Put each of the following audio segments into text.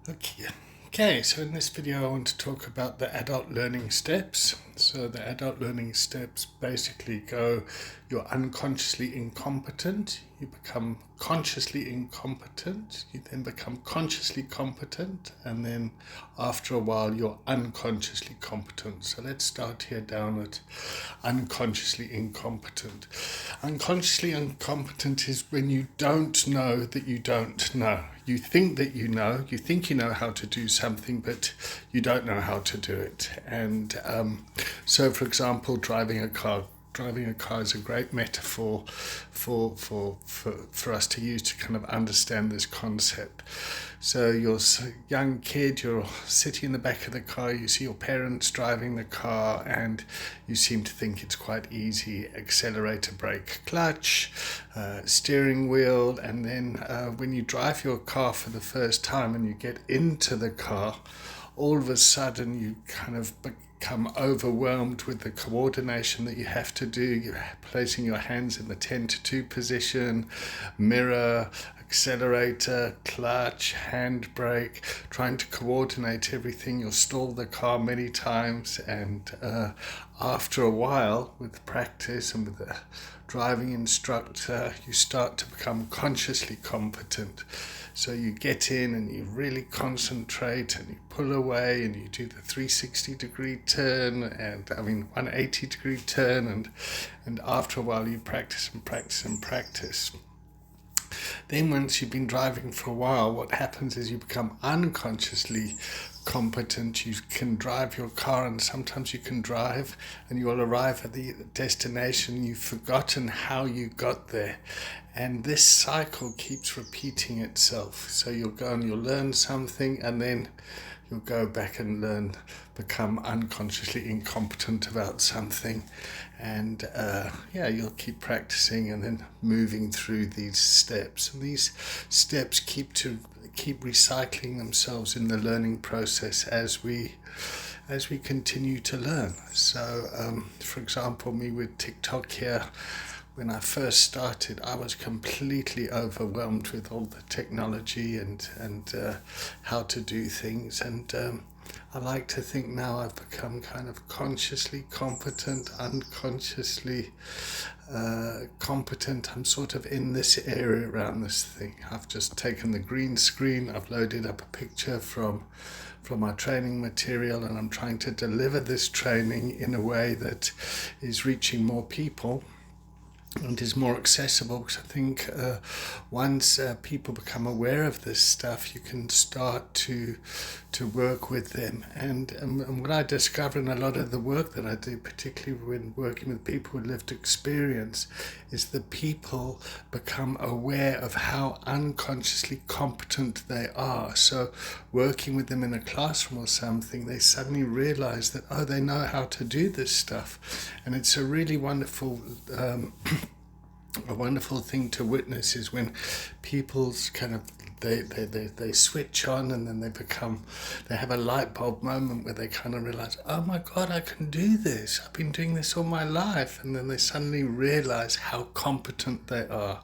Okay, so in this video I want to talk about the adult learning steps. So the adult learning steps basically go, you're unconsciously incompetent, you become consciously incompetent, you then become consciously competent, and then after a while you're unconsciously competent. So let's start here down at unconsciously incompetent. Unconsciously incompetent is when you don't know that you don't know. You think that you think you know how to do something, but you don't know how to do it. And so, for example, driving a car. Driving a car is a great metaphor for us to use to kind of understand this concept. So you're a young kid, you're sitting in the back of the car, you see your parents driving the car, and you seem to think it's quite easy. Accelerator, brake, clutch, steering wheel, and then when you drive your car for the first time and you get into the car, all of a sudden you kind of become overwhelmed with the coordination that you have to do. You're placing your hands in the 10 to 2 position, mirror, accelerator, clutch, handbrake, trying to coordinate everything. You'll stall the car many times, and after a while, with practice and with the driving instructor, you start to become consciously competent. So you get in and you really concentrate and you pull away and you do the 360-degree turn, and 180-degree turn, and after a while you practice and practice and practice. Then once you've been driving for a while, what happens is you become unconsciously competent. You can drive your car, and sometimes you can drive and you'll arrive at the destination. You've forgotten how you got there. And this cycle keeps repeating itself. So you'll go and you'll learn something, and then you'll go back and become unconsciously incompetent about something. And you'll keep practicing and then moving through these steps. And these steps keep recycling themselves in the learning process as we continue to learn. So, for example, me with TikTok here, when I first started, I was completely overwhelmed with all the technology and how to do things. And I like to think now I've become kind of consciously competent, unconsciously competent. I'm sort of in this area around this thing. I've just taken the green screen, I've loaded up a picture from my training material, and I'm trying to deliver this training in a way that is reaching more people and is more accessible, because I think once people become aware of this stuff, you can start to work with them. And what I discover in a lot of the work that I do, particularly when working with people with lived experience, is that people become aware of how unconsciously competent they are. So working with them in a classroom or something, they suddenly realize that, oh, they know how to do this stuff. And it's a really wonderful a wonderful thing to witness is when people's kind of they switch on, and then they have a light bulb moment where they kind of realize, oh my God, I can do this. I've been doing this all my life. And then they suddenly realize how competent they are.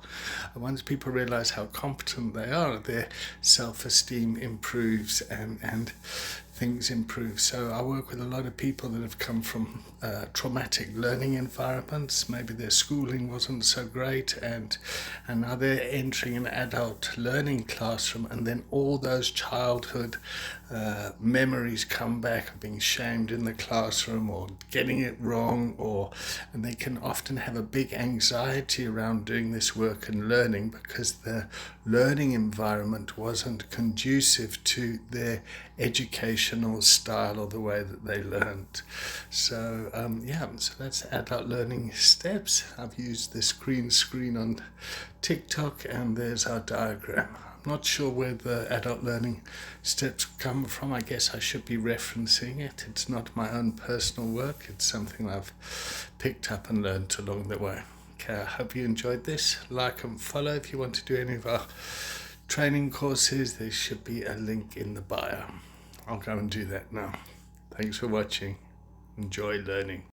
And once people realize how competent they are, their self-esteem improves and things improve. So I work with a lot of people that have come from traumatic learning environments. Maybe their schooling wasn't so great, and now they're entering an adult learning classroom, and then all those childhood memories come back of being shamed in the classroom or getting it wrong, and they can often have a big anxiety around doing this work and learning because the learning environment wasn't conducive to their educational style or the way that they learned. So so that's adult learning steps. I've used this green screen on TikTok, and there's our diagram. I'm not sure where the adult learning steps come from. I guess I should be referencing it. It's not my own personal work. It's something I've picked up and learned along the way. Okay, I hope you enjoyed this. Like and follow if you want to do any of our training courses. There should be a link in the bio. I'll go and do that now. Thanks for watching. Enjoy learning.